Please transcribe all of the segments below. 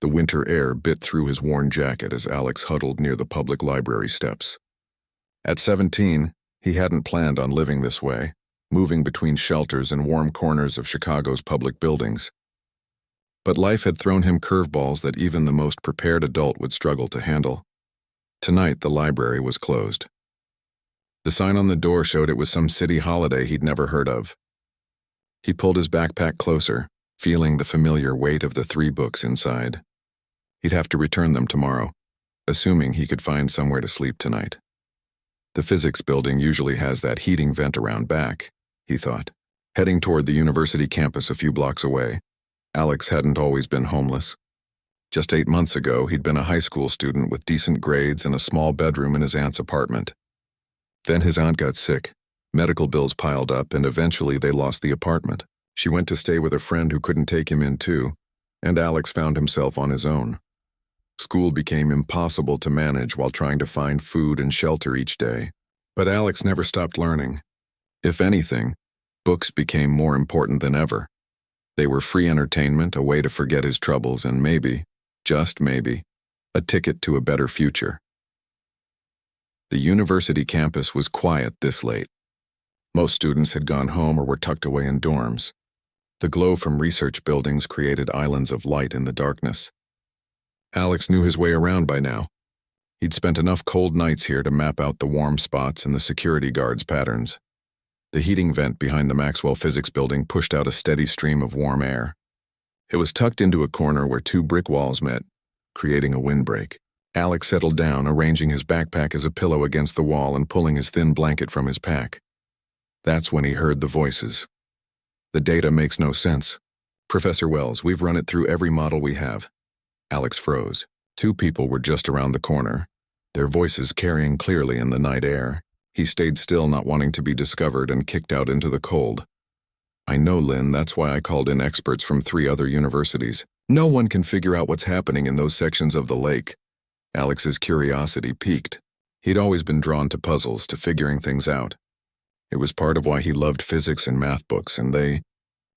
The winter air bit through his worn jacket as Alex huddled near the public library steps. At 17, he hadn't planned on living this way, moving between shelters and warm corners of Chicago's public buildings. But life had thrown him curveballs that even the most prepared adult would struggle to handle. Tonight, the library was closed. The sign on the door showed it was some city holiday he'd never heard of. He pulled his backpack closer, feeling the familiar weight of the 3 books inside. He'd have to return them tomorrow, assuming he could find somewhere to sleep tonight. The physics building usually has that heating vent around back, he thought. Heading toward the university campus a few blocks away, Alex hadn't always been homeless. Just 8 months ago, he'd been a high school student with decent grades and a small bedroom in his aunt's apartment. Then his aunt got sick. Medical bills piled up, and eventually they lost the apartment. She went to stay with a friend who couldn't take him in too, and Alex found himself on his own. School became impossible to manage while trying to find food and shelter each day. But Alex never stopped learning. If anything, books became more important than ever. They were free entertainment, a way to forget his troubles, and maybe, just maybe, a ticket to a better future. The university campus was quiet this late. Most students had gone home or were tucked away in dorms. The glow from research buildings created islands of light in the darkness. Alex knew his way around by now. He'd spent enough cold nights here to map out the warm spots and the security guards' patterns. The heating vent behind the Maxwell Physics building pushed out a steady stream of warm air. It was tucked into a corner where 2 brick walls met, creating a windbreak. Alex settled down, arranging his backpack as a pillow against the wall and pulling his thin blanket from his pack. That's when he heard the voices. The data makes no sense. Professor Wells, we've run it through every model we have. Alex froze. 2 people were just around the corner, their voices carrying clearly in the night air. He stayed still, not wanting to be discovered, and kicked out into the cold. I know, Lynn, that's why I called in experts from 3 other universities. No one can figure out what's happening in those sections of the lake. Alex's curiosity piqued. He'd always been drawn to puzzles, to figuring things out. It was part of why he loved physics and math books, and they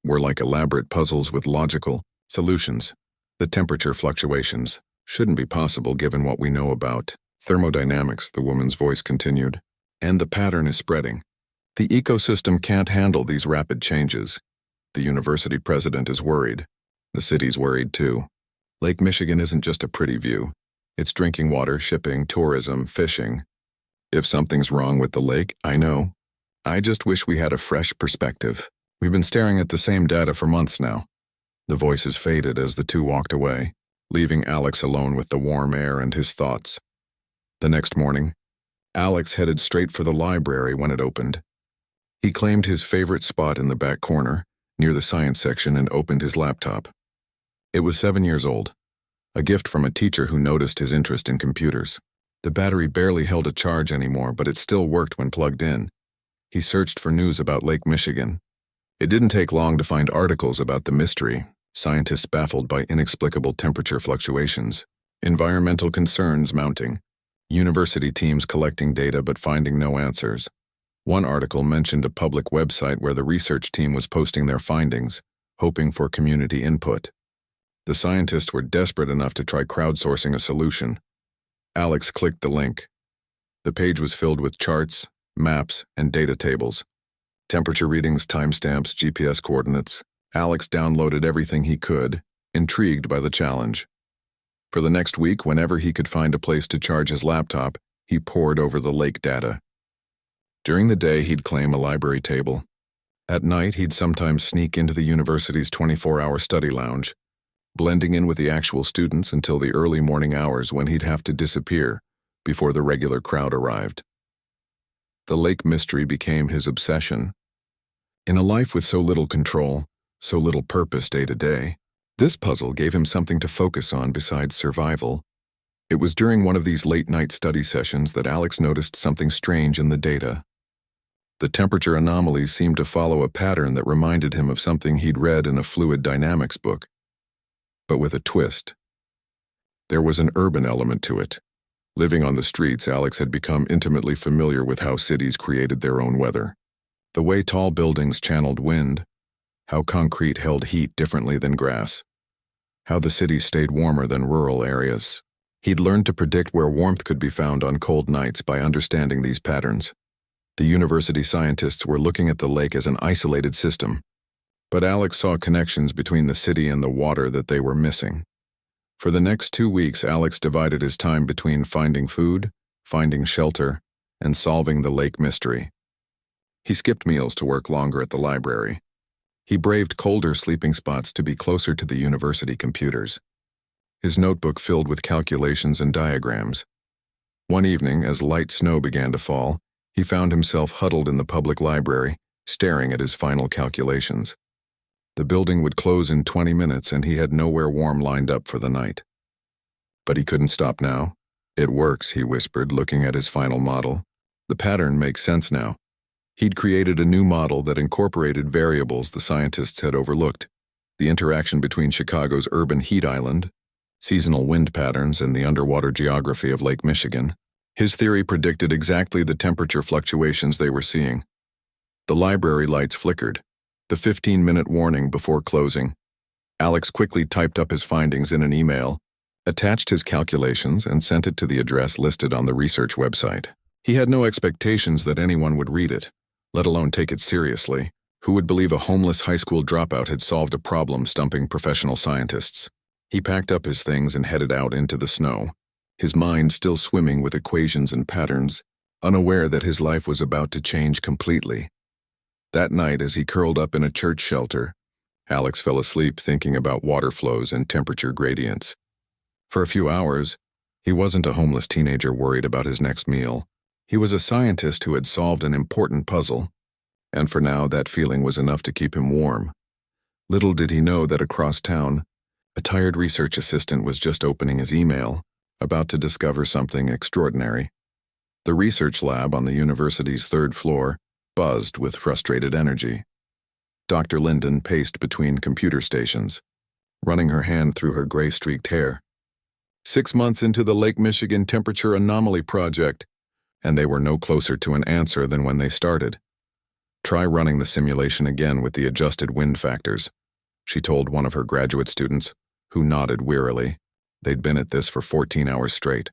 were like elaborate puzzles with logical solutions. The temperature fluctuations shouldn't be possible given what we know about thermodynamics, the woman's voice continued. And the pattern is spreading. The ecosystem can't handle these rapid changes. The university president is worried. The city's worried too. Lake Michigan isn't just a pretty view. It's drinking water, shipping, tourism, fishing. If something's wrong with the lake, I know. I just wish we had a fresh perspective. We've been staring at the same data for months now. The voices faded as the 2 walked away, leaving Alex alone with the warm air and his thoughts. The next morning, Alex headed straight for the library when it opened. He claimed his favorite spot in the back corner, near the science section, and opened his laptop. It was 7 years old, a gift from a teacher who noticed his interest in computers. The battery barely held a charge anymore, but it still worked when plugged in. He searched for news about Lake Michigan. It didn't take long to find articles about the mystery, scientists baffled by inexplicable temperature fluctuations, environmental concerns mounting, university teams collecting data but finding no answers. One article mentioned a public website where the research team was posting their findings, hoping for community input. The scientists were desperate enough to try crowdsourcing a solution. Alex clicked the link. The page was filled with charts, maps, and data tables. Temperature readings, timestamps, GPS coordinates. Alex downloaded everything he could, intrigued by the challenge. For the next week, whenever he could find a place to charge his laptop, he pored over the lake data. During the day, he'd claim a library table. At night, he'd sometimes sneak into the university's 24-hour study lounge, blending in with the actual students until the early morning hours when he'd have to disappear before the regular crowd arrived. The lake mystery became his obsession. In a life with so little control, so little purpose day to day, this puzzle gave him something to focus on besides survival. It was during one of these late-night study sessions that Alex noticed something strange in the data. The temperature anomalies seemed to follow a pattern that reminded him of something he'd read in a fluid dynamics book, but with a twist. There was an urban element to it. Living on the streets, Alex had become intimately familiar with how cities created their own weather. The way tall buildings channeled wind, how concrete held heat differently than grass. how the city stayed warmer than rural areas. He'd learned to predict where warmth could be found on cold nights by understanding these patterns. The university scientists were looking at the lake as an isolated system, but Alex saw connections between the city and the water that they were missing. For the next 2 weeks, Alex divided his time between finding food, finding shelter, and solving the lake mystery. He skipped meals to work longer at the library. He braved colder sleeping spots to be closer to the university computers. His notebook filled with calculations and diagrams. One evening, as light snow began to fall, he found himself huddled in the public library, staring at his final calculations. The building would close in 20 minutes and he had nowhere warm lined up for the night. But he couldn't stop now. "It works," he whispered, looking at his final model. "The pattern makes sense now." He'd created a new model that incorporated variables the scientists had overlooked: the interaction between Chicago's urban heat island, seasonal wind patterns, and the underwater geography of Lake Michigan. His theory predicted exactly the temperature fluctuations they were seeing. The library lights flickered, the 15-minute warning before closing. Alex quickly typed up his findings in an email, attached his calculations, and sent it to the address listed on the research website. He had no expectations that anyone would read it, let alone take it seriously. Who would believe a homeless high school dropout had solved a problem stumping professional scientists? He packed up his things and headed out into the snow, his mind still swimming with equations and patterns, unaware that his life was about to change completely. That night, as he curled up in a church shelter, Alex fell asleep thinking about water flows and temperature gradients. For a few hours, he wasn't a homeless teenager worried about his next meal. He was a scientist who had solved an important puzzle, and for now that feeling was enough to keep him warm. Little did he know that across town, a tired research assistant was just opening his email, about to discover something extraordinary. The research lab on the university's 3rd floor buzzed with frustrated energy. Dr. Linden paced between computer stations, running her hand through her gray-streaked hair. 6 months into the Lake Michigan Temperature Anomaly Project, and they were no closer to an answer than when they started. "Try running the simulation again with the adjusted wind factors," she told one of her graduate students, who nodded wearily. They'd been at this for 14 hours straight.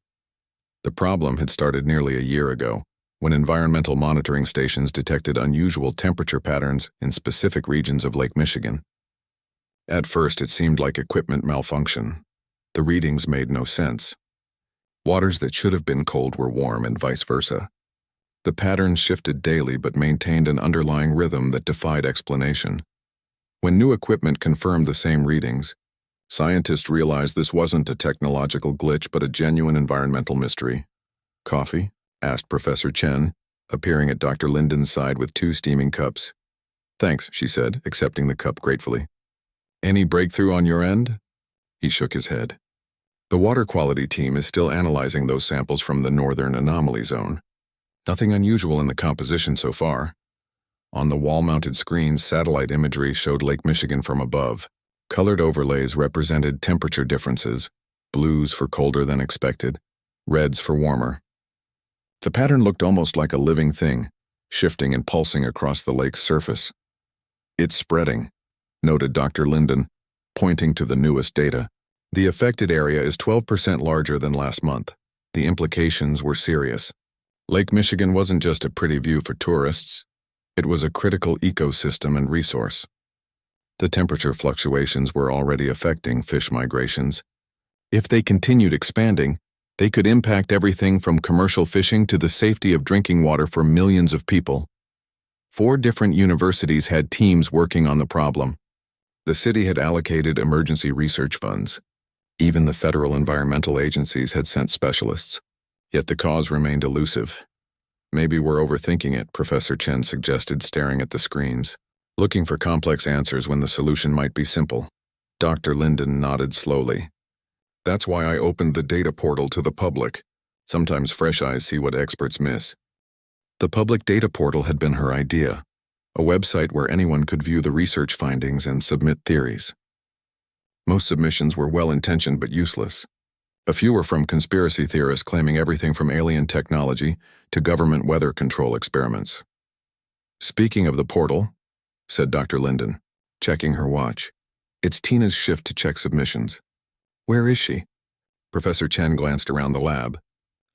The problem had started nearly a year ago, when environmental monitoring stations detected unusual temperature patterns in specific regions of Lake Michigan. At first, it seemed like equipment malfunction. The readings made no sense. Waters that should have been cold were warm and vice versa. The patterns shifted daily but maintained an underlying rhythm that defied explanation. When new equipment confirmed the same readings, scientists realized this wasn't a technological glitch but a genuine environmental mystery. "Coffee?" asked Professor Chen, appearing at Dr. Linden's side with 2 steaming cups. "Thanks," she said, accepting the cup gratefully. "Any breakthrough on your end?" He shook his head. "The water quality team is still analyzing those samples from the northern anomaly zone. Nothing unusual in the composition so far." On the wall-mounted screens, satellite imagery showed Lake Michigan from above. Colored overlays represented temperature differences, blues for colder than expected, reds for warmer. The pattern looked almost like a living thing, shifting and pulsing across the lake's surface. "It's spreading," noted Dr. Linden, pointing to the newest data. "The affected area is 12% larger than last month." The implications were serious. Lake Michigan wasn't just a pretty view for tourists. It was a critical ecosystem and resource. The temperature fluctuations were already affecting fish migrations. If they continued expanding, they could impact everything from commercial fishing to the safety of drinking water for millions of people. 4 different universities had teams working on the problem. The city had allocated emergency research funds. Even the federal environmental agencies had sent specialists. Yet the cause remained elusive. "Maybe we're overthinking it," Professor Chen suggested, staring at the screens, looking for complex answers when the solution might be simple. Dr. Linden nodded slowly. "That's why I opened the data portal to the public. Sometimes fresh eyes see what experts miss." The public data portal had been her idea, a website where anyone could view the research findings and submit theories. Most submissions were well-intentioned but useless. A few were from conspiracy theorists claiming everything from alien technology to government weather control experiments. "Speaking of the portal," said Dr. Linden, checking her watch, "it's Tina's shift to check submissions. Where is she? Professor Chen glanced around the lab.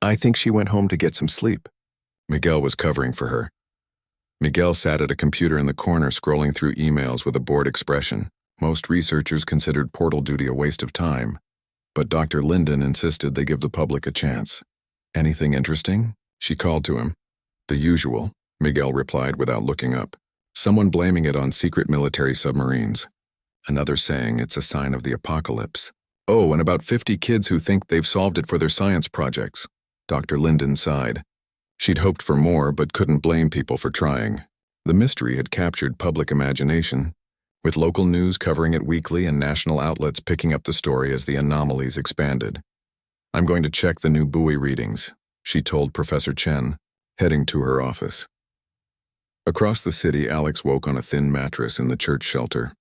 I think she went home to get some sleep. Miguel was covering for her. Miguel sat at a computer in the corner scrolling through emails with a bored expression. Most researchers considered portal duty a waste of time, but Dr. Linden insisted they give the public a chance. Anything interesting? She called to him. The usual, Miguel replied without looking up. Someone blaming it on secret military submarines. Another saying it's a sign of the apocalypse. Oh, and about 50 kids who think they've solved it for their science projects. Dr. Linden sighed. She'd hoped for more, but couldn't blame people for trying. The mystery had captured public imagination, with local news covering it weekly and national outlets picking up the story as the anomalies expanded. I'm going to check the new buoy readings, she told Professor Chen, heading to her office. Across the city, Alex woke on a thin mattress in the church shelter.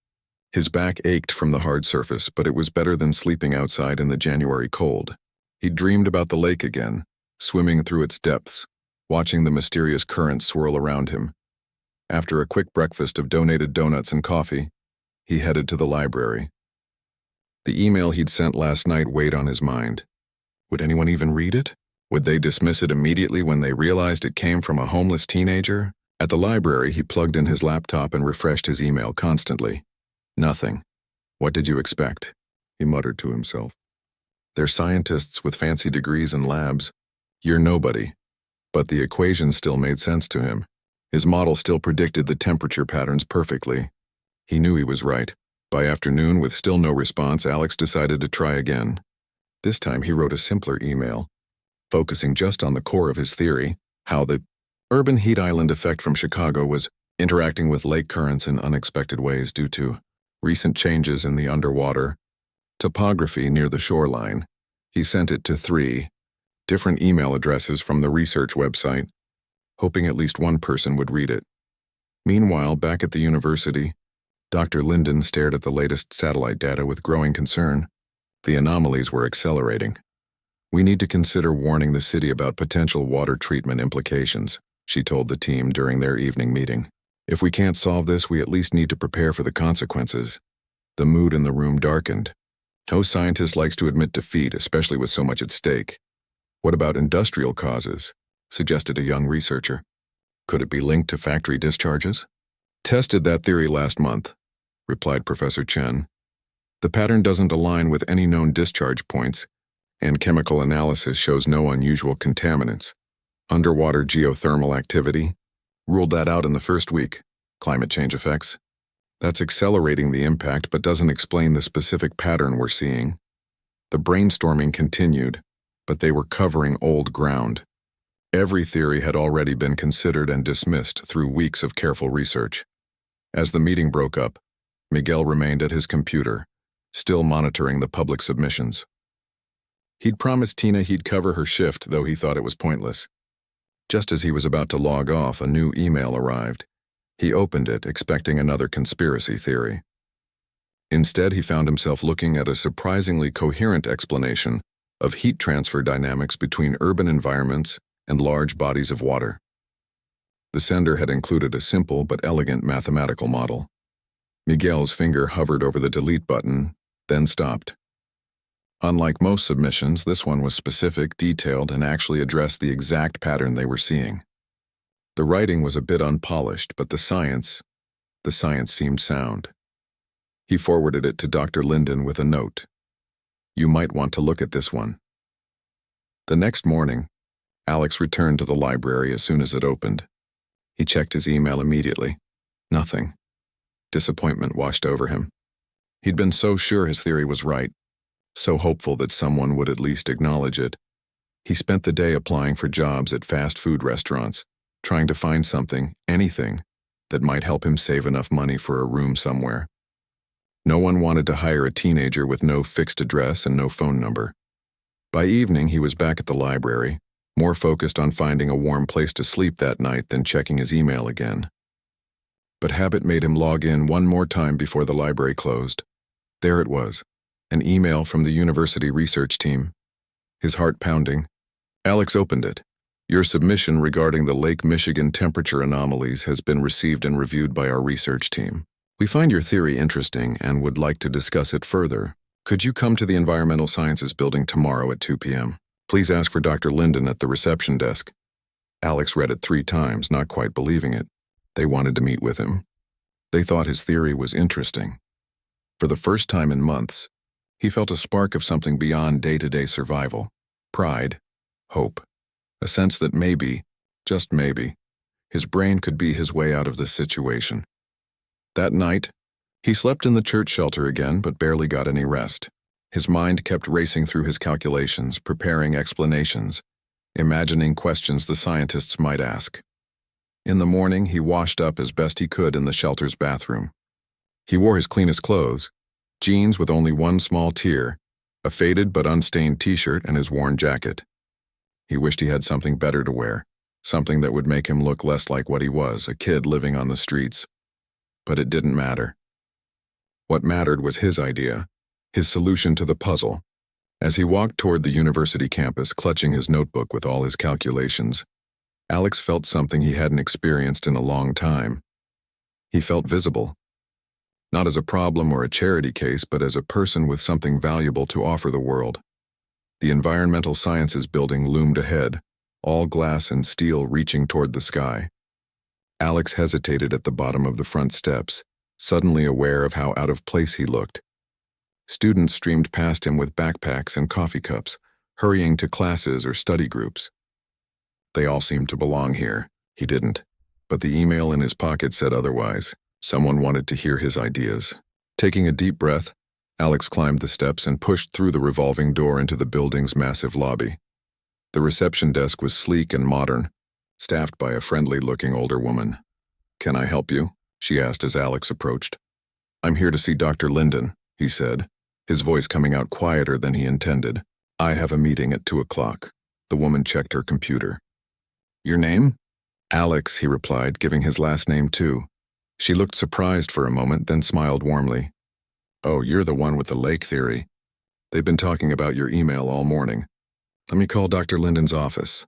His back ached from the hard surface, but it was better than sleeping outside in the January cold. He dreamed about the lake again, swimming through its depths, watching the mysterious currents swirl around him. After a quick breakfast of donated donuts and coffee, he headed to the library. The email he'd sent last night weighed on his mind. Would anyone even read it? Would they dismiss it immediately when they realized it came from a homeless teenager? At the library, he plugged in his laptop and refreshed his email constantly. Nothing. What did you expect? He muttered to himself. They're scientists with fancy degrees and labs. You're nobody. But the equations still made sense to him. His model still predicted the temperature patterns perfectly. He knew he was right. By afternoon, with still no response, Alex decided to try again. This time he wrote a simpler email, focusing just on the core of his theory, how the urban heat island effect from Chicago was interacting with lake currents in unexpected ways due to recent changes in the underwater topography near the shoreline. He sent it to 3 different email addresses from the research website, hoping at least one person would read it. Meanwhile, back at the university, Dr. Linden stared at the latest satellite data with growing concern. The anomalies were accelerating. We need to consider warning the city about potential water treatment implications, she told the team during their evening meeting. If we can't solve this, we at least need to prepare for the consequences. The mood in the room darkened. No scientist likes to admit defeat, especially with so much at stake. What about industrial causes? Suggested a young researcher. Could it be linked to factory discharges? Tested that theory last month, replied Professor Chen. The pattern doesn't align with any known discharge points, and chemical analysis shows no unusual contaminants. Underwater geothermal activity? Ruled that out in the first week. Climate change effects? That's accelerating the impact but doesn't explain the specific pattern we're seeing. The brainstorming continued, but they were covering old ground. Every theory had already been considered and dismissed through weeks of careful research. As the meeting broke up, Miguel remained at his computer, still monitoring the public submissions. He'd promised Tina he'd cover her shift, though he thought it was pointless. Just as he was about to log off, a new email arrived. He opened it, expecting another conspiracy theory. Instead, he found himself looking at a surprisingly coherent explanation of heat transfer dynamics between urban environments and large bodies of water. The sender had included a simple but elegant mathematical model. Miguel's finger hovered over the delete button, then stopped. Unlike most submissions, this one was specific, detailed, and actually addressed the exact pattern they were seeing. The writing was a bit unpolished, but the science seemed sound. He forwarded it to Dr. Linden with a note. You might want to look at this one. The next morning, Alex returned to the library as soon as it opened. He checked his email immediately. Nothing. Disappointment washed over him. He'd been so sure his theory was right, so hopeful that someone would at least acknowledge it. He spent the day applying for jobs at fast food restaurants, trying to find something, anything, that might help him save enough money for a room somewhere. No one wanted to hire a teenager with no fixed address and no phone number. By evening, he was back at the library, more focused on finding a warm place to sleep that night than checking his email again. But habit made him log in one more time before the library closed. There it was. An email from the university research team. His heart pounding, Alex opened it. Your submission regarding the Lake Michigan temperature anomalies has been received and reviewed by our research team. We find your theory interesting and would like to discuss it further. Could you come to the Environmental Sciences building tomorrow at 2 p.m.? Please ask for Dr. Linden at the reception desk. Alex read it 3 times, not quite believing it. They wanted to meet with him. They thought his theory was interesting. For the first time in months, he felt a spark of something beyond day-to-day survival. Pride, hope, a sense that maybe, just maybe, his brain could be his way out of this situation. That night, he slept in the church shelter again, but barely got any rest. His mind kept racing through his calculations, preparing explanations, imagining questions the scientists might ask. In the morning, he washed up as best he could in the shelter's bathroom. He wore his cleanest clothes, jeans with only one small tear, a faded but unstained t-shirt, and his worn jacket. He wished he had something better to wear, something that would make him look less like what he was, a kid living on the streets. But it didn't matter. What mattered was his idea, his solution to the puzzle. As he walked toward the university campus, clutching his notebook with all his calculations, Alex felt something he hadn't experienced in a long time. He felt visible. Not as a problem or a charity case, but as a person with something valuable to offer the world. The Environmental Sciences building loomed ahead, all glass and steel reaching toward the sky. Alex hesitated at the bottom of the front steps, suddenly aware of how out of place he looked. Students streamed past him with backpacks and coffee cups, hurrying to classes or study groups. They all seemed to belong here. He didn't. But the email in his pocket said otherwise. Someone wanted to hear his ideas. Taking a deep breath, Alex climbed the steps and pushed through the revolving door into the building's massive lobby. The reception desk was sleek and modern, staffed by a friendly-looking older woman. "Can I help you?" she asked as Alex approached. "I'm here to see Dr. Linden," he said, his voice coming out quieter than he intended. "I have a meeting at 2 o'clock. The woman checked her computer. "Your name?" "Alex," he replied, giving his last name too. She looked surprised for a moment, then smiled warmly. "Oh, you're the one with the lake theory. They've been talking about your email all morning. Let me call Dr. Linden's office."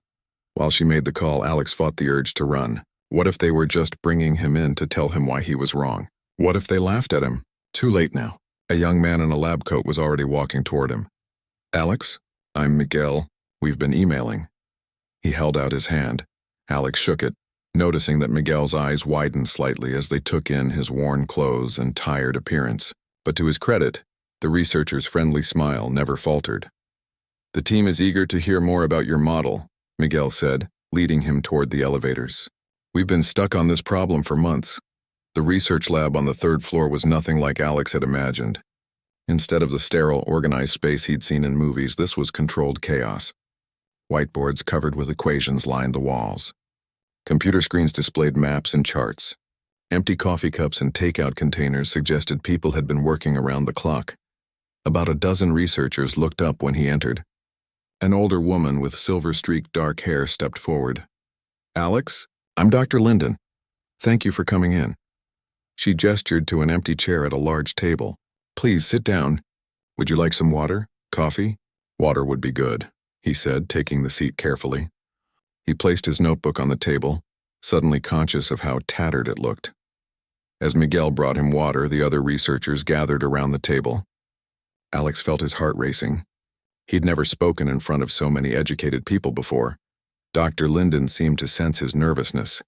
While she made the call, Alex fought the urge to run. What if they were just bringing him in to tell him why he was wrong? What if they laughed at him? Too late now. A young man in a lab coat was already walking toward him. "Alex, I'm Miguel. We've been emailing." He held out his hand. Alex shook it, noticing that Miguel's eyes widened slightly as they took in his worn clothes and tired appearance. But to his credit, the researcher's friendly smile never faltered. "The team is eager to hear more about your model," Miguel said, leading him toward the elevators. "We've been stuck on this problem for months." The research lab on the 3rd floor was nothing like Alex had imagined. Instead of the sterile, organized space he'd seen in movies, this was controlled chaos. Whiteboards covered with equations lined the walls. Computer screens displayed maps and charts. Empty coffee cups and takeout containers suggested people had been working around the clock. About a dozen researchers looked up when he entered. An older woman with silver-streaked dark hair stepped forward. "Alex, I'm Dr. Linden. Thank you for coming in." She gestured to an empty chair at a large table. "Please sit down. Would you like some water? Coffee?" "Water would be good," he said, taking the seat carefully. He placed his notebook on the table, suddenly conscious of how tattered it looked. As Miguel brought him water, the other researchers gathered around the table. Alex felt his heart racing. He'd never spoken in front of so many educated people before. Dr. Linden seemed to sense his nervousness.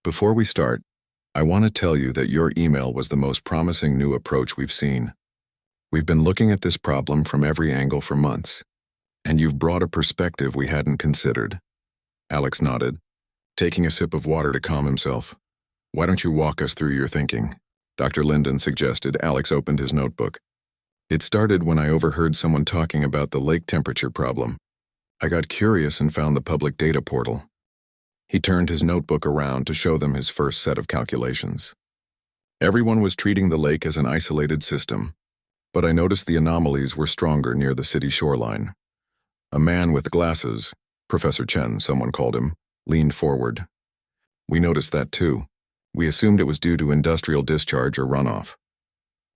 "Before we start, I want to tell you that your email was the most promising new approach we've seen. We've been looking at this problem from every angle for months, and you've brought a perspective we hadn't considered." Alex nodded, taking a sip of water to calm himself. "Why don't you walk us through your thinking?" Dr. Linden suggested. Alex opened his notebook. "It started when I overheard someone talking about the lake temperature problem. I got curious and found the public data portal." He turned his notebook around to show them his first set of calculations. Everyone was treating the lake as an isolated system, but I noticed the anomalies were stronger near the city shoreline. A man with glasses, Professor Chen, someone called him, leaned forward. "We noticed that too. We assumed it was due to industrial discharge or runoff."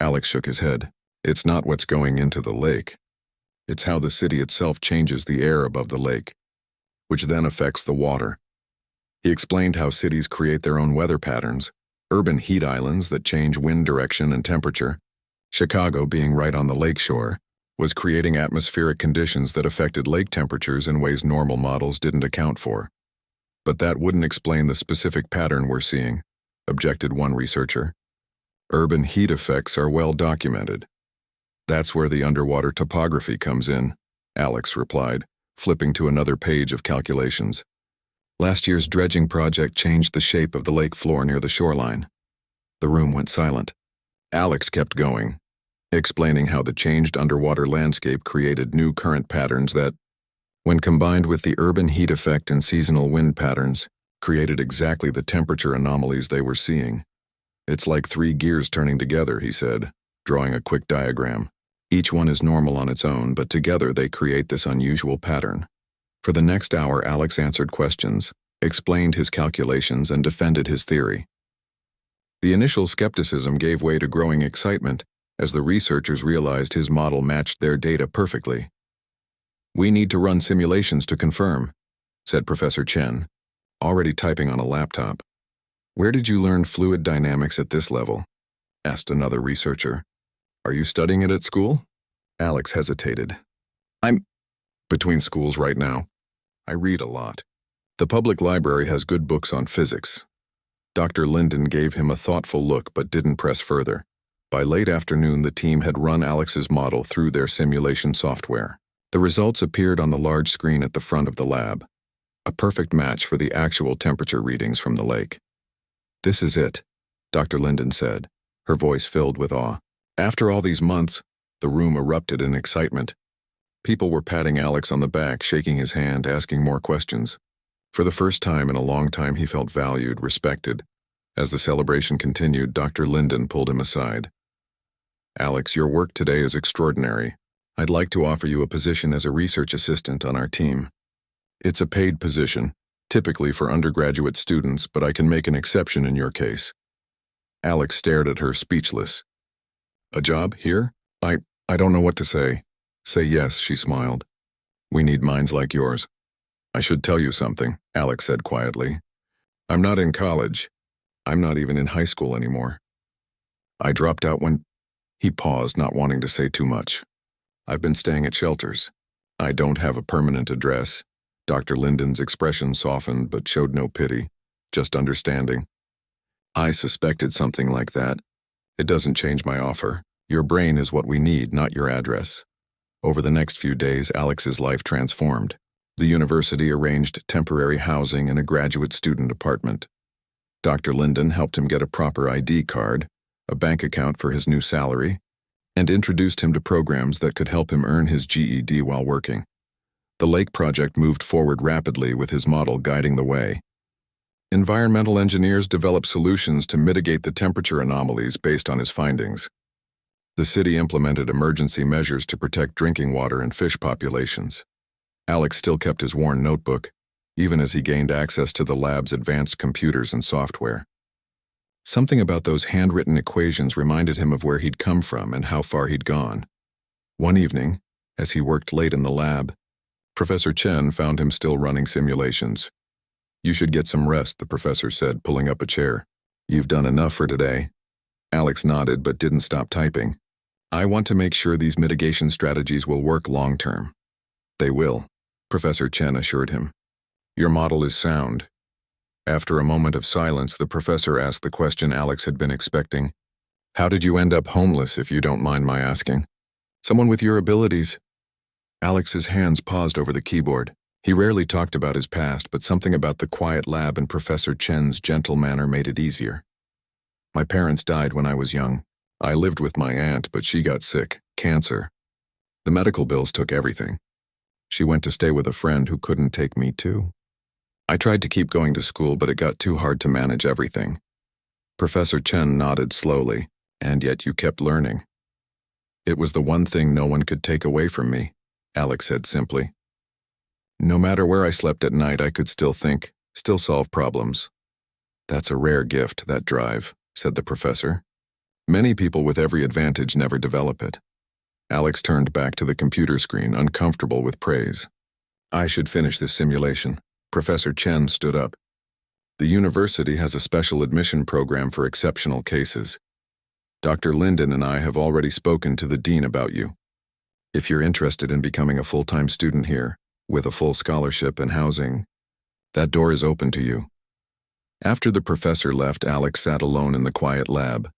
Alex shook his head. "It's not what's going into the lake. It's how the city itself changes the air above the lake, which then affects the water." He explained how cities create their own weather patterns, urban heat islands that change wind direction and temperature. Chicago, being right on the lakeshore, was creating atmospheric conditions that affected lake temperatures in ways normal models didn't account for. But that wouldn't explain the specific pattern we're seeing, objected one researcher. Urban heat effects are well documented. That's where the underwater topography comes in, Alex replied, flipping to another page of calculations. Last year's dredging project changed the shape of the lake floor near the shoreline. The room went silent. Alex kept going, explaining how the changed underwater landscape created new current patterns that, when combined with the urban heat effect and seasonal wind patterns, created exactly the temperature anomalies they were seeing. It's like 3 gears turning together, he said, drawing a quick diagram. Each one is normal on its own, but together they create this unusual pattern. For the next hour, Alex answered questions, explained his calculations, and defended his theory. The initial skepticism gave way to growing excitement as the researchers realized his model matched their data perfectly. "We need to run simulations to confirm," said Professor Chen, already typing on a laptop. "Where did you learn fluid dynamics at this level?" asked another researcher. "Are you studying it at school?" Alex hesitated. "I'm between schools right now. I read a lot. The public library has good books on physics." Dr. Linden gave him a thoughtful look but didn't press further. By late afternoon, the team had run Alex's model through their simulation software. The results appeared on the large screen at the front of the lab, a perfect match for the actual temperature readings from the lake. "This is it," Dr. Linden said, her voice filled with awe. After all these months, the room erupted in excitement. People were patting Alex on the back, shaking his hand, asking more questions. For the first time in a long time, he felt valued, respected. As the celebration continued, Dr. Linden pulled him aside. "Alex, your work today is extraordinary. I'd like to offer you a position as a research assistant on our team. It's a paid position, typically for undergraduate students, but I can make an exception in your case." Alex stared at her, speechless. "A job here? I don't know what to say." "Say yes," she smiled. "We need minds like yours." "I should tell you something," Alex said quietly. "I'm not in college. I'm not even in high school anymore. I dropped out when—" He paused, not wanting to say too much. "I've been staying at shelters. I don't have a permanent address." Dr. Linden's expression softened but showed no pity, just understanding. "I suspected something like that. It doesn't change my offer. Your brain is what we need, not your address." Over the next few days, Alex's life transformed. The university arranged temporary housing in a graduate student apartment. Dr. Linden helped him get a proper ID card, a bank account for his new salary, and introduced him to programs that could help him earn his GED while working. The lake project moved forward rapidly with his model guiding the way. Environmental engineers developed solutions to mitigate the temperature anomalies based on his findings. The city implemented emergency measures to protect drinking water and fish populations. Alex still kept his worn notebook, even as he gained access to the lab's advanced computers and software. Something about those handwritten equations reminded him of where he'd come from and how far he'd gone. One evening, as he worked late in the lab, Professor Chen found him still running simulations. "You should get some rest," the professor said, pulling up a chair. "You've done enough for today." Alex nodded but didn't stop typing. "I want to make sure these mitigation strategies will work long-term." "They will," Professor Chen assured him. "Your model is sound." After a moment of silence, the professor asked the question Alex had been expecting. "How did you end up homeless, if you don't mind my asking?" "Someone with your abilities." Alex's hands paused over the keyboard. He rarely talked about his past, but something about the quiet lab and Professor Chen's gentle manner made it easier. "My parents died when I was young. I lived with my aunt, but she got sick, cancer. The medical bills took everything. She went to stay with a friend who couldn't take me too. I tried to keep going to school, but it got too hard to manage everything." Professor Chen nodded slowly. "And yet you kept learning." "It was the one thing no one could take away from me," Alex said simply. "No matter where I slept at night, I could still think, still solve problems." "That's a rare gift, that drive," said the professor. "Many people with every advantage never develop it." Alex turned back to the computer screen, uncomfortable with praise. "I should finish this simulation." Professor Chen stood up. "The university has a special admission program for exceptional cases. Dr. Linden and I have already spoken to the dean about you. If you're interested in becoming a full-time student here, with a full scholarship and housing, that door is open to you." After the professor left, Alex sat alone in the quiet lab,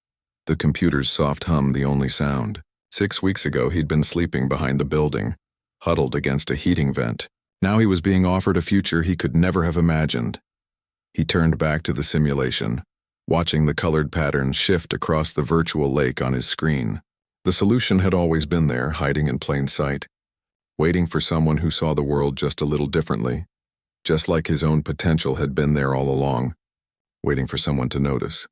the computer's soft hum the only sound. 6 weeks ago, he'd been sleeping behind the building, huddled against a heating vent. Now he was being offered a future he could never have imagined. He turned back to the simulation, watching the colored patterns shift across the virtual lake on his screen. The solution had always been there, hiding in plain sight, waiting for someone who saw the world just a little differently, just like his own potential had been there all along, waiting for someone to notice.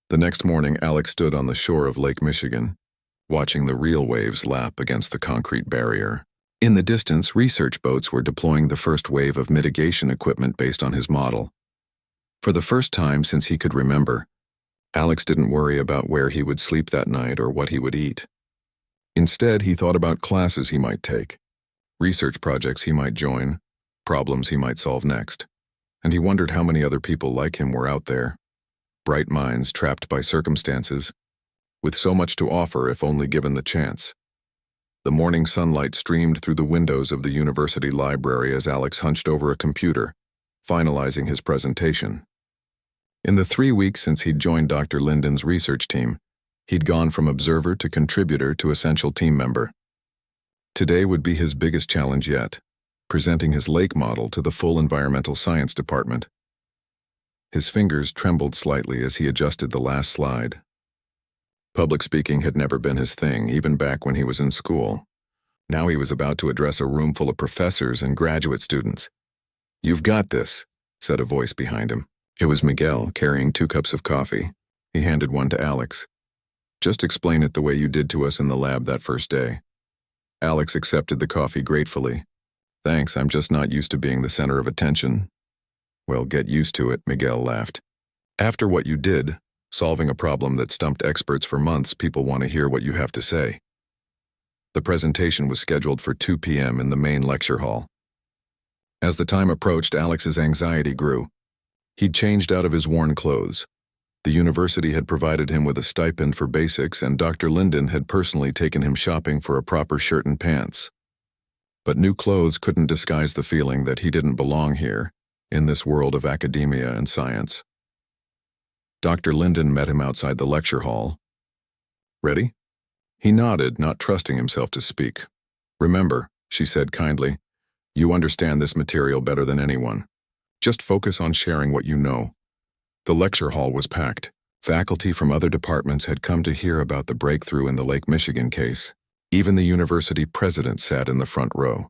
The next morning, Alex stood on the shore of Lake Michigan, watching the real waves lap against the concrete barrier. In the distance, research boats were deploying the first wave of mitigation equipment based on his model. For the first time since he could remember, Alex didn't worry about where he would sleep that night or what he would eat. Instead, he thought about classes he might take, research projects he might join, problems he might solve next. And he wondered how many other people like him were out there, bright minds trapped by circumstances, with so much to offer if only given the chance. The morning sunlight streamed through the windows of the university library as Alex hunched over a computer, finalizing his presentation. In the 3 weeks since he'd joined Dr. Linden's research team, he'd gone from observer to contributor to essential team member. Today would be his biggest challenge yet, presenting his lake model to the full environmental science department. His fingers trembled slightly as he adjusted the last slide. Public speaking had never been his thing, even back when he was in school. Now he was about to address a room full of professors and graduate students. "You've got this," said a voice behind him. It was Miguel, carrying 2 cups of coffee. He handed one to Alex. "Just explain it the way you did to us in the lab that first day." Alex accepted the coffee gratefully. "Thanks, I'm just not used to being the center of attention." "Well, get used to it," Miguel laughed. "After what you did, solving a problem that stumped experts for months, people want to hear what you have to say." The presentation was scheduled for 2 p.m. in the main lecture hall. As the time approached, Alex's anxiety grew. He'd changed out of his worn clothes. The university had provided him with a stipend for basics, and Dr. Linden had personally taken him shopping for a proper shirt and pants. But new clothes couldn't disguise the feeling that he didn't belong here, in this world of academia and science. Dr. Linden met him outside the lecture hall. "Ready?" He nodded, not trusting himself to speak. "Remember," she said kindly, "you understand this material better than anyone. Just focus on sharing what you know." The lecture hall was packed. Faculty from other departments had come to hear about the breakthrough in the Lake Michigan case. Even the university president sat in the front row.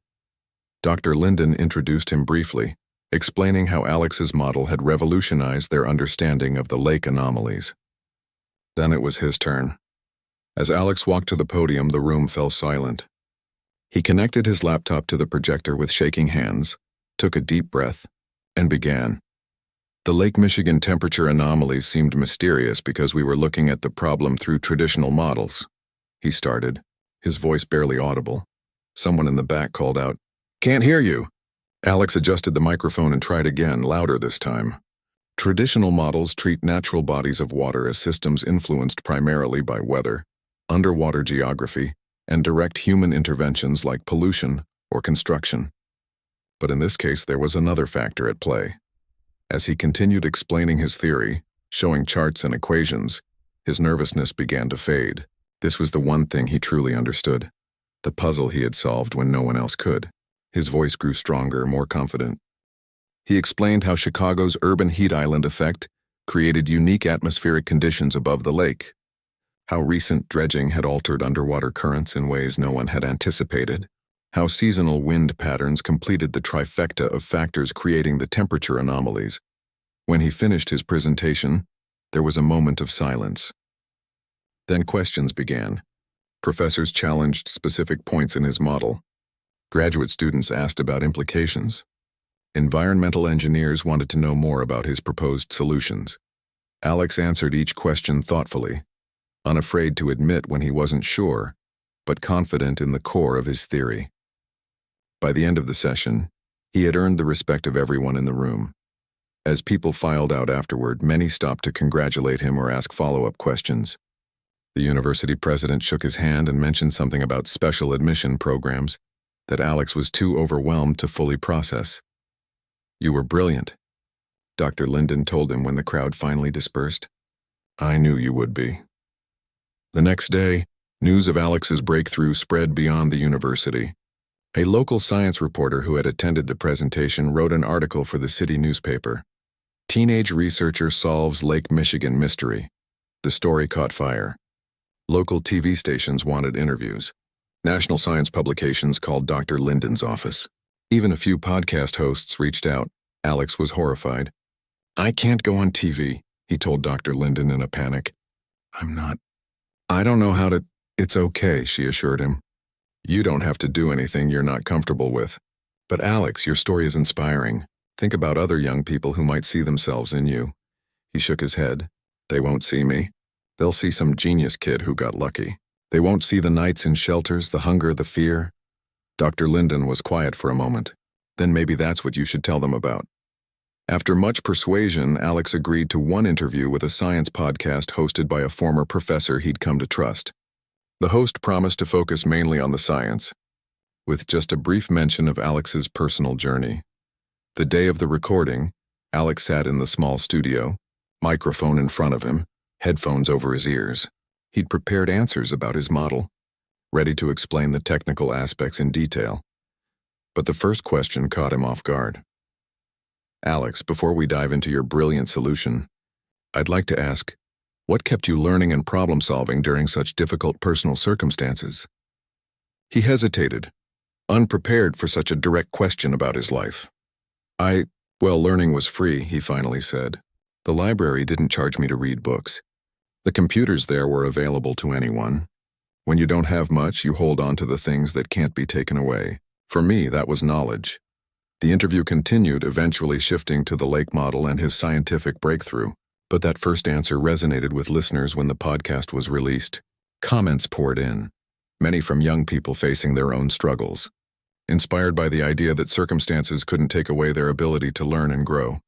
Dr. Linden introduced him briefly, explaining how Alex's model had revolutionized their understanding of the lake anomalies. Then it was his turn. As Alex walked to the podium, the room fell silent. He connected his laptop to the projector with shaking hands, took a deep breath, and began. "The Lake Michigan temperature anomalies seemed mysterious because we were looking at the problem through traditional models," he started, his voice barely audible. Someone in the back called out, "Can't hear you." Alex adjusted the microphone and tried again, louder this time. "Traditional models treat natural bodies of water as systems influenced primarily by weather, underwater geography, and direct human interventions like pollution or construction. But in this case, there was another factor at play." As he continued explaining his theory, showing charts and equations, his nervousness began to fade. This was the one thing he truly understood, the puzzle he had solved when no one else could. His voice grew stronger, more confident. He explained how Chicago's urban heat island effect created unique atmospheric conditions above the lake, how recent dredging had altered underwater currents in ways no one had anticipated, how seasonal wind patterns completed the trifecta of factors creating the temperature anomalies. When he finished his presentation, there was a moment of silence. Then questions began. Professors challenged specific points in his model. Graduate students asked about implications. Environmental engineers wanted to know more about his proposed solutions. Alex answered each question thoughtfully, unafraid to admit when he wasn't sure, but confident in the core of his theory. By the end of the session, he had earned the respect of everyone in the room. As people filed out afterward, many stopped to congratulate him or ask follow-up questions. The university president shook his hand and mentioned something about special admission programs that Alex was too overwhelmed to fully process. "You were brilliant," Dr. Linden told him when the crowd finally dispersed. "I knew you would be." The next day, news of Alex's breakthrough spread beyond the university. A local science reporter who had attended the presentation wrote an article for the city newspaper. "Teenage researcher solves Lake Michigan mystery." The story caught fire. Local TV stations wanted interviews. National science publications called Dr. Linden's office. Even a few podcast hosts reached out. Alex was horrified. "I can't go on TV," he told Dr. Linden in a panic. I don't know how to." "It's okay," she assured him. "You don't have to do anything you're not comfortable with." "But Alex, your story is inspiring. Think about other young people who might see themselves in you." He shook his head. "They won't see me. They'll see some genius kid who got lucky. They won't see the nights in shelters, the hunger, the fear." Dr. Linden was quiet for a moment. "Then maybe that's what you should tell them about." After much persuasion, Alex agreed to one interview with a science podcast hosted by a former professor he'd come to trust. The host promised to focus mainly on the science, with just a brief mention of Alex's personal journey. The day of the recording, Alex sat in the small studio, microphone in front of him, headphones over his ears. He'd prepared answers about his model, ready to explain the technical aspects in detail. But the first question caught him off guard. "Alex, before we dive into your brilliant solution, I'd like to ask, what kept you learning and problem-solving during such difficult personal circumstances?" He hesitated, unprepared for such a direct question about his life. Learning was free," he finally said. "The library didn't charge me to read books. The computers there were available to anyone. When you don't have much, you hold on to the things that can't be taken away. For me, that was knowledge." The interview continued, eventually shifting to the lake model and his scientific breakthrough. But that first answer resonated with listeners when the podcast was released. Comments poured in, many from young people facing their own struggles, inspired by the idea that circumstances couldn't take away their ability to learn and grow.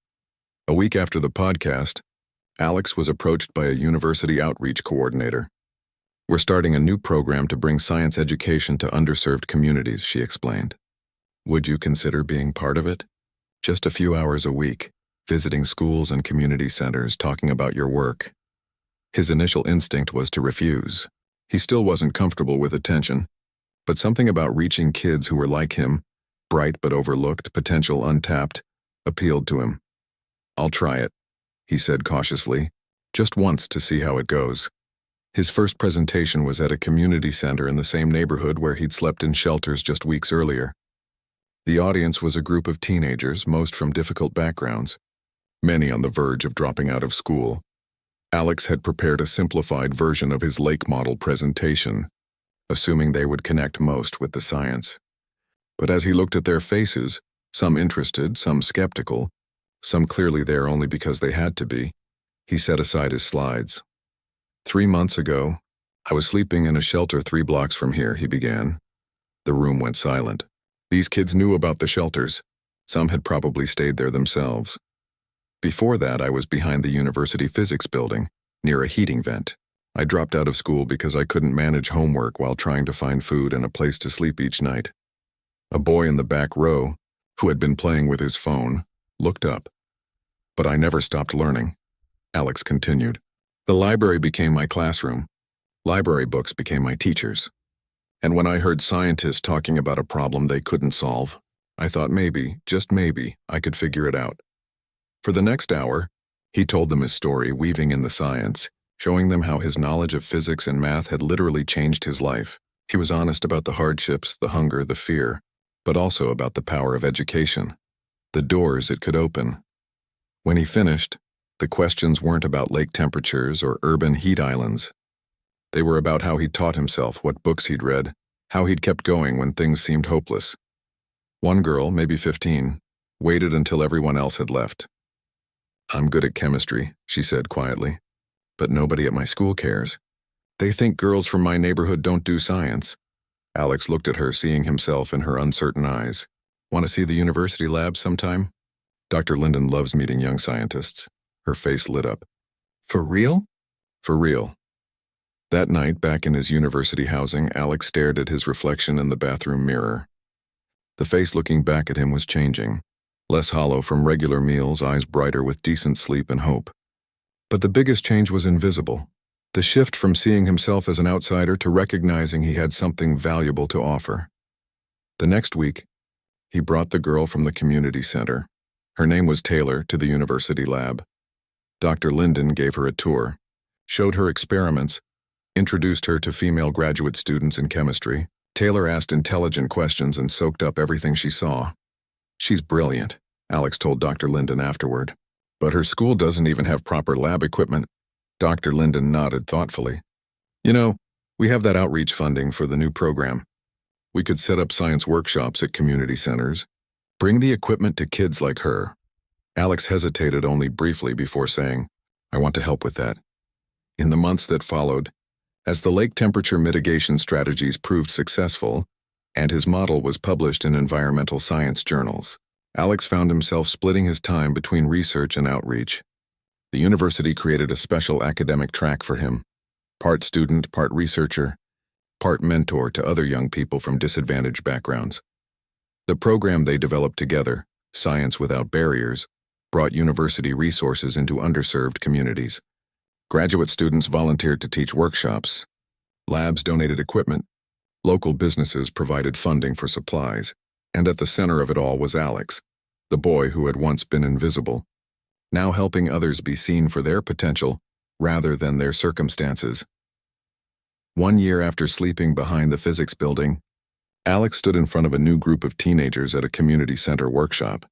A week after the podcast, Alex was approached by a university outreach coordinator. "We're starting a new program to bring science education to underserved communities," she explained. "Would you consider being part of it? Just a few hours a week, visiting schools and community centers, talking about your work." His initial instinct was to refuse. He still wasn't comfortable with attention, but something about reaching kids who were like him, bright but overlooked, potential untapped, appealed to him. "I'll try it," he said cautiously, "just once to see how it goes." His first presentation was at a community center in the same neighborhood where he'd slept in shelters just weeks earlier. The audience was a group of teenagers, most from difficult backgrounds, many on the verge of dropping out of school. Alex had prepared a simplified version of his lake model presentation, assuming they would connect most with the science. But as he looked at their faces, some interested, some skeptical, some clearly there only because they had to be, he set aside his slides. "3 months ago, I was sleeping in a shelter 3 blocks from here," he began. The room went silent. These kids knew about the shelters. Some had probably stayed there themselves. "Before that, I was behind the university physics building, near a heating vent. I dropped out of school because I couldn't manage homework while trying to find food and a place to sleep each night." A boy in the back row, who had been playing with his phone, looked up. "But I never stopped learning," Alex continued. "The library became my classroom. Library books became my teachers. And when I heard scientists talking about a problem they couldn't solve, I thought maybe, just maybe, I could figure it out." For the next hour, he told them his story, weaving in the science, showing them how his knowledge of physics and math had literally changed his life. He was honest about the hardships, the hunger, the fear, but also about the power of education, the doors it could open. When he finished, the questions weren't about lake temperatures or urban heat islands. They were about how he'd taught himself, what books he'd read, how he'd kept going when things seemed hopeless. One girl, maybe 15, waited until everyone else had left. "I'm good at chemistry," she said quietly, "but nobody at my school cares. They think girls from my neighborhood don't do science." Alex looked at her, seeing himself in her uncertain eyes. "Want to see the university lab sometime?" Dr. Linden loves meeting young scientists. Her face lit up. "For real?" "For real." That night, back in his university housing, Alex stared at his reflection in the bathroom mirror. The face looking back at him was changing. Less hollow from regular meals, eyes brighter with decent sleep and hope. But the biggest change was invisible. The shift from seeing himself as an outsider to recognizing he had something valuable to offer. The next week, he brought the girl from the community center. Her name was Taylor, to the university lab. Dr. Linden gave her a tour, showed her experiments, introduced her to female graduate students in chemistry. Taylor asked intelligent questions and soaked up everything she saw. "She's brilliant," Alex told Dr. Linden afterward. "But her school doesn't even have proper lab equipment." Dr. Linden nodded thoughtfully. "You know, we have that outreach funding for the new program. We could set up science workshops at community centers. Bring the equipment to kids like her." Alex hesitated only briefly before saying, "I want to help with that." In the months that followed, as the lake temperature mitigation strategies proved successful, and his model was published in environmental science journals, Alex found himself splitting his time between research and outreach. The university created a special academic track for him, part student, part researcher, part mentor to other young people from disadvantaged backgrounds. The program they developed together, Science Without Barriers, brought university resources into underserved communities. Graduate students volunteered to teach workshops. Labs donated equipment. Local businesses provided funding for supplies. And at the center of it all was Alex, the boy who had once been invisible, now helping others be seen for their potential rather than their circumstances. 1 year after sleeping behind the physics building, Alex stood in front of a new group of teenagers at a community center workshop.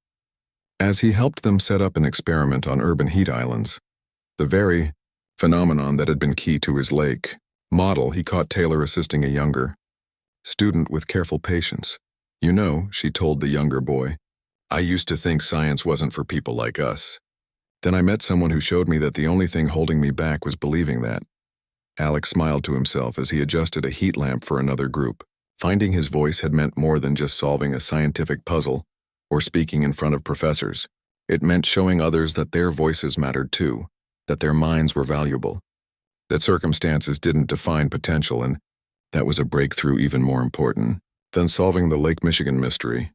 As he helped them set up an experiment on urban heat islands, the very phenomenon that had been key to his lake model, he caught Taylor assisting a younger student with careful patience. "You know," she told the younger boy, "I used to think science wasn't for people like us. Then I met someone who showed me that the only thing holding me back was believing that." Alex smiled to himself as he adjusted a heat lamp for another group. Finding his voice had meant more than just solving a scientific puzzle or speaking in front of professors. It meant showing others that their voices mattered too, that their minds were valuable, that circumstances didn't define potential, and that was a breakthrough even more important than solving the Lake Michigan mystery.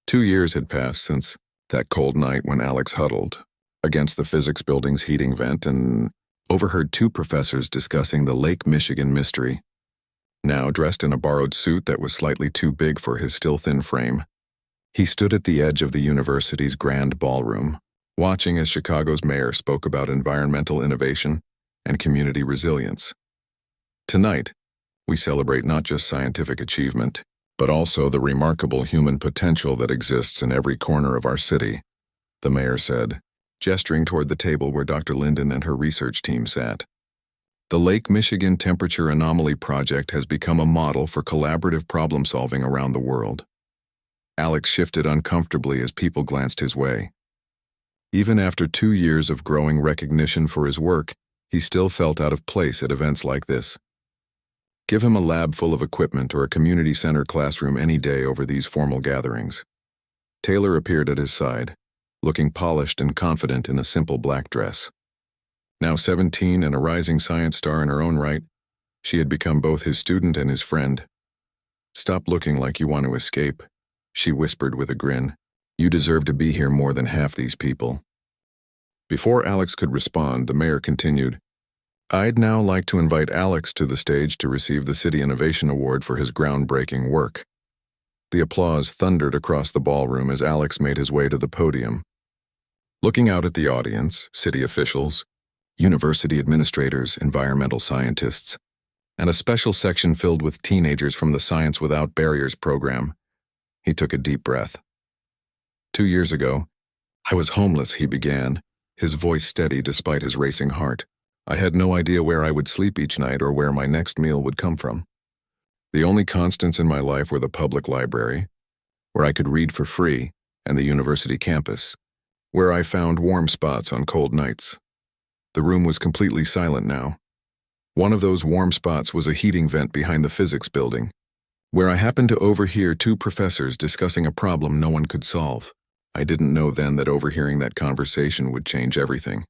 2 years had passed since that cold night when Alex huddled against the physics building's heating vent and overheard 2 professors discussing the Lake Michigan mystery. Now, dressed in a borrowed suit that was slightly too big for his still thin frame, he stood at the edge of the university's grand ballroom, watching as Chicago's mayor spoke about environmental innovation and community resilience. "Tonight, we celebrate not just scientific achievement, but also the remarkable human potential that exists in every corner of our city," the mayor said, gesturing toward the table where Dr. Linden and her research team sat. The Lake Michigan Temperature Anomaly Project has become a model for collaborative problem-solving around the world. Alex shifted uncomfortably as people glanced his way. Even after 2 years of growing recognition for his work, he still felt out of place at events like this. Give him a lab full of equipment or a community center classroom any day over these formal gatherings. Taylor appeared at his side, looking polished and confident in a simple black dress. Now 17 and a rising science star in her own right, she had become both his student and his friend. "Stop looking like you want to escape," she whispered with a grin. "You deserve to be here more than half these people." Before Alex could respond, the mayor continued, "I'd now like to invite Alex to the stage to receive the City Innovation Award for his groundbreaking work." The applause thundered across the ballroom as Alex made his way to the podium. Looking out at the audience, city officials, university administrators, environmental scientists, and a special section filled with teenagers from the Science Without Barriers program, he took a deep breath. 2 years ago, "I was homeless," he began, his voice steady despite his racing heart. "I had no idea where I would sleep each night or where my next meal would come from. The only constants in my life were the public library, where I could read for free, and the university campus, where I found warm spots on cold nights." The room was completely silent now. One of those warm spots was a heating vent behind the physics building, where I happened to overhear 2 professors discussing a problem no one could solve. I didn't know then that overhearing that conversation would change everything.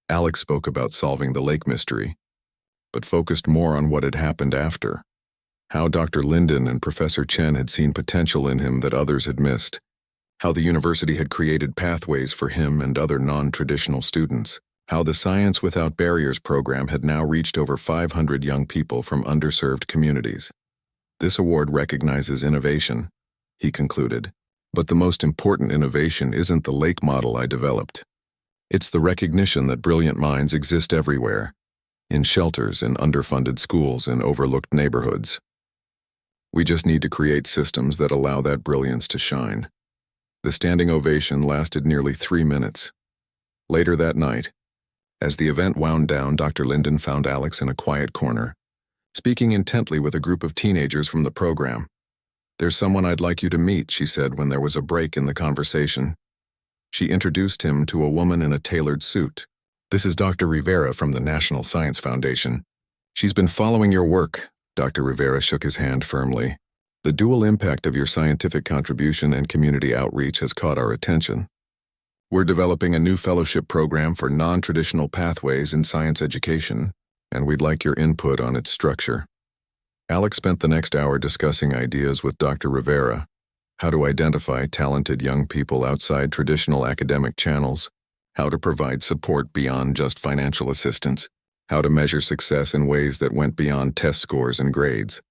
Alex spoke about solving the lake mystery, but focused more on what had happened after. How Dr. Linden and Professor Chen had seen potential in him that others had missed. How the university had created pathways for him and other non-traditional students. How the Science Without Barriers program had now reached over 500 young people from underserved communities. This award recognizes innovation, he concluded. But the most important innovation isn't the lake model I developed. It's the recognition that brilliant minds exist everywhere, in shelters, in underfunded schools, in overlooked neighborhoods. We just need to create systems that allow that brilliance to shine. The standing ovation lasted nearly 3 minutes. Later that night, as the event wound down, Dr. Linden found Alex in a quiet corner, speaking intently with a group of teenagers from the program. "There's someone I'd like you to meet," she said when there was a break in the conversation. She introduced him to a woman in a tailored suit. "This is Dr. Rivera from the National Science Foundation. She's been following your work." Dr. Rivera shook his hand firmly. "The dual impact of your scientific contribution and community outreach has caught our attention. We're developing a new fellowship program for non-traditional pathways in science education, and we'd like your input on its structure." Alex spent the next hour discussing ideas with Dr. Rivera: how to identify talented young people outside traditional academic channels, how to provide support beyond just financial assistance, how to measure success in ways that went beyond test scores and grades.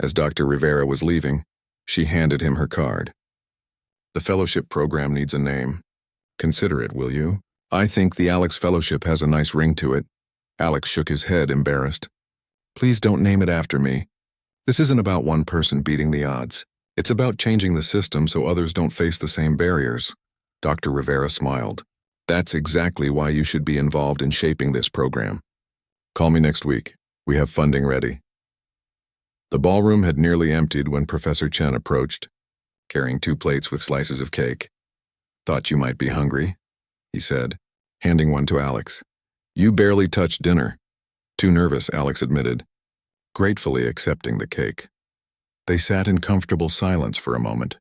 As Dr. Rivera was leaving, she handed him her card. "The fellowship program needs a name. Consider it, will you? I think the Alex Fellowship has a nice ring to it." Alex shook his head, embarrassed. "Please don't name it after me. This isn't about one person beating the odds. It's about changing the system so others don't face the same barriers." Dr. Rivera smiled. "That's exactly why you should be involved in shaping this program. Call me next week. We have funding ready." The ballroom had nearly emptied when Professor Chen approached, carrying 2 plates with slices of cake. "Thought you might be hungry," he said, handing one to Alex. "You barely touched dinner." "Too nervous," Alex admitted, gratefully accepting the cake. They sat in comfortable silence for a moment,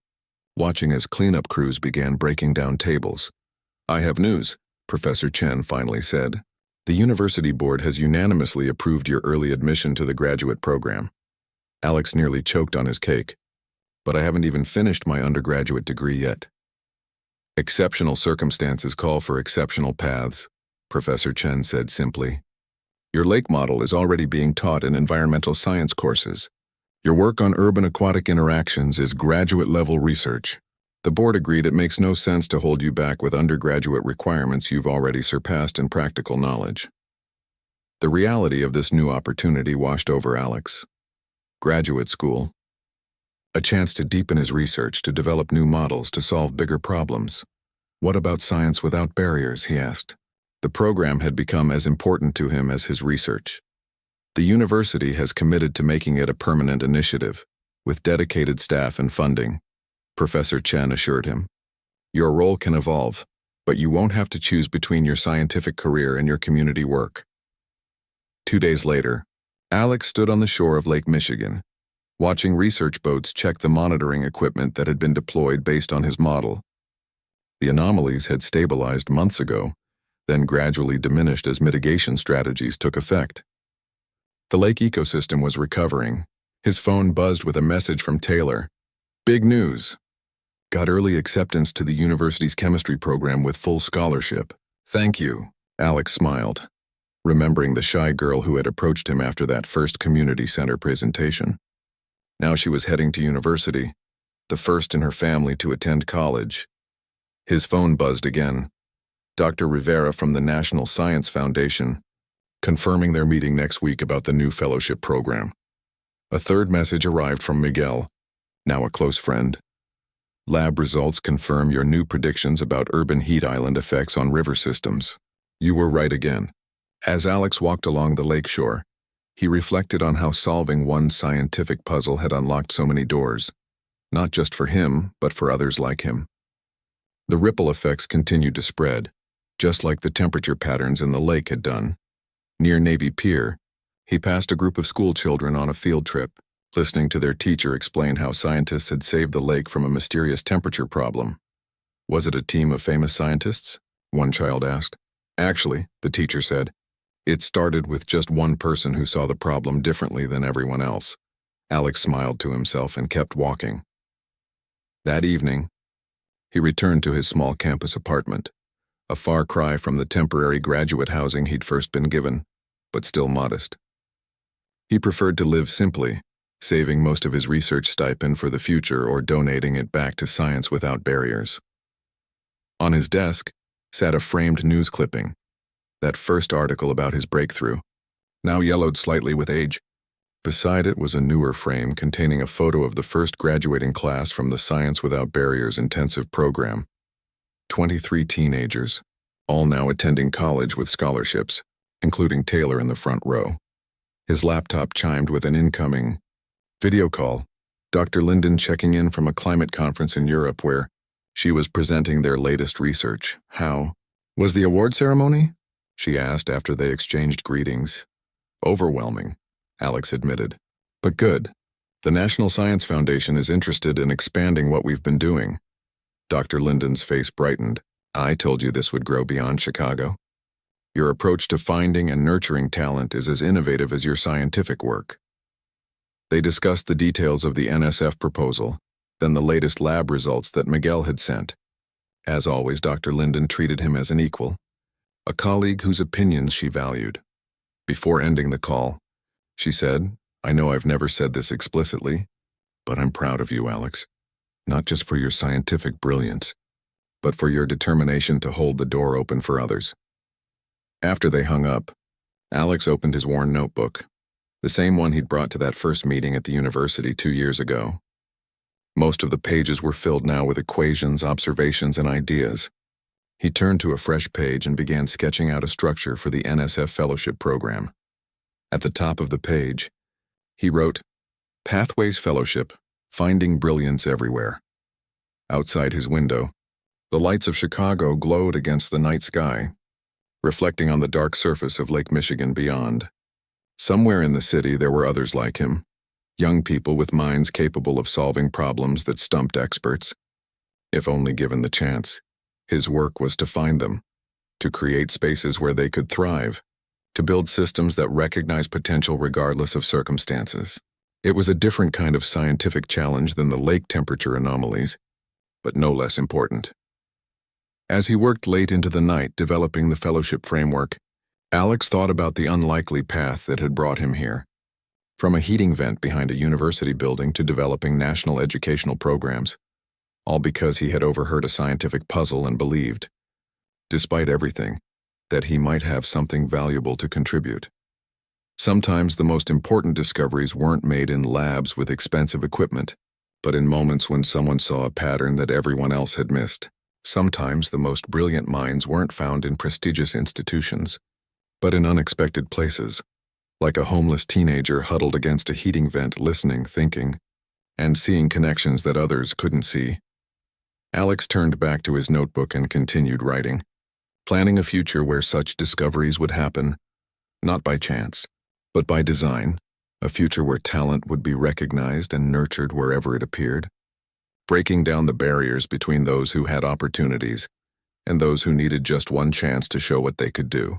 watching as cleanup crews began breaking down tables. "I have news," Professor Chen finally said. "The university board has unanimously approved your early admission to the graduate program." Alex nearly choked on his cake. "But I haven't even finished my undergraduate degree yet." "Exceptional circumstances call for exceptional paths," Professor Chen said simply. "Your lake model is already being taught in environmental science courses. Your work on urban aquatic interactions is graduate-level research. The board agreed it makes no sense to hold you back with undergraduate requirements you've already surpassed in practical knowledge." The reality of this new opportunity washed over Alex. Graduate school. A chance to deepen his research, to develop new models, to solve bigger problems. What about Science Without Barriers, he asked. The program had become as important to him as his research. The university has committed to making it a permanent initiative, with dedicated staff and funding, Professor Chen assured him. Your role can evolve, but you won't have to choose between your scientific career and your community work. 2 days later, Alex stood on the shore of Lake Michigan, watching research boats check the monitoring equipment that had been deployed based on his model. The anomalies had stabilized months ago, then gradually diminished as mitigation strategies took effect. The lake ecosystem was recovering. His phone buzzed with a message from Taylor. "Big news. Got early acceptance to the university's chemistry program with full scholarship." "Thank you," Alex smiled, remembering the shy girl who had approached him after that first community center presentation. Now she was heading to university, the first in her family to attend college. His phone buzzed again. Dr. Rivera from the National Science Foundation, confirming their meeting next week about the new fellowship program. A third message arrived from Miguel, now a close friend. "Lab results confirm your new predictions about urban heat island effects on river systems. You were right again." As Alex walked along the lakeshore, he reflected on how solving one scientific puzzle had unlocked so many doors, not just for him, but for others like him. The ripple effects continued to spread, just like the temperature patterns in the lake had done. Near Navy Pier, he passed a group of school children on a field trip, listening to their teacher explain how scientists had saved the lake from a mysterious temperature problem. "Was it a team of famous scientists?" one child asked. "Actually," the teacher said, It started with just one person who saw the problem differently than everyone else. Alex smiled to himself and kept walking. That evening, he returned to his small campus apartment, a far cry from the temporary graduate housing he'd first been given, but still modest. He preferred to live simply, saving most of his research stipend for the future or donating it back to Science Without Barriers. On his desk sat a framed news clipping, that first article about his breakthrough, now yellowed slightly with age. Beside it was a newer frame containing a photo of the first graduating class from the Science Without Barriers intensive program. 23 teenagers, all now attending college with scholarships, including Taylor in the front row. His laptop chimed with an incoming video call. Dr. Linden checking in from a climate conference in Europe where she was presenting their latest research. How was the award ceremony? She asked after they exchanged greetings. Overwhelming, Alex admitted. But good. The National Science Foundation is interested in expanding what we've been doing. Dr. Linden's face brightened. I told you this would grow beyond Chicago. Your approach to finding and nurturing talent is as innovative as your scientific work. They discussed the details of the NSF proposal, then the latest lab results that Miguel had sent. As always, Dr. Linden treated him as an equal, a colleague whose opinions she valued. Before ending the call, she said, I know I've never said this explicitly, but I'm proud of you, Alex. Not just for your scientific brilliance, but for your determination to hold the door open for others. After they hung up, Alex opened his worn notebook, the same one he'd brought to that first meeting at the university 2 years ago. Most of the pages were filled now with equations, observations, and ideas. He turned to a fresh page and began sketching out a structure for the NSF Fellowship Program. At the top of the page, he wrote, Pathways Fellowship, Finding Brilliance Everywhere. Outside his window, the lights of Chicago glowed against the night sky, reflecting on the dark surface of Lake Michigan beyond. Somewhere in the city there were others like him, young people with minds capable of solving problems that stumped experts. If only given the chance, his work was to find them, to create spaces where they could thrive, to build systems that recognize potential regardless of circumstances. It was a different kind of scientific challenge than the lake temperature anomalies, but no less important. As he worked late into the night developing the fellowship framework, Alex thought about the unlikely path that had brought him here. From a heating vent behind a university building to developing national educational programs, all because he had overheard a scientific puzzle and believed, despite everything, that he might have something valuable to contribute. Sometimes the most important discoveries weren't made in labs with expensive equipment, but in moments when someone saw a pattern that everyone else had missed. Sometimes the most brilliant minds weren't found in prestigious institutions, but in unexpected places, like a homeless teenager huddled against a heating vent listening, thinking, and seeing connections that others couldn't see. Alex turned back to his notebook and continued writing, planning a future where such discoveries would happen, not by chance, but by design, a future where talent would be recognized and nurtured wherever it appeared, breaking down the barriers between those who had opportunities and those who needed just one chance to show what they could do.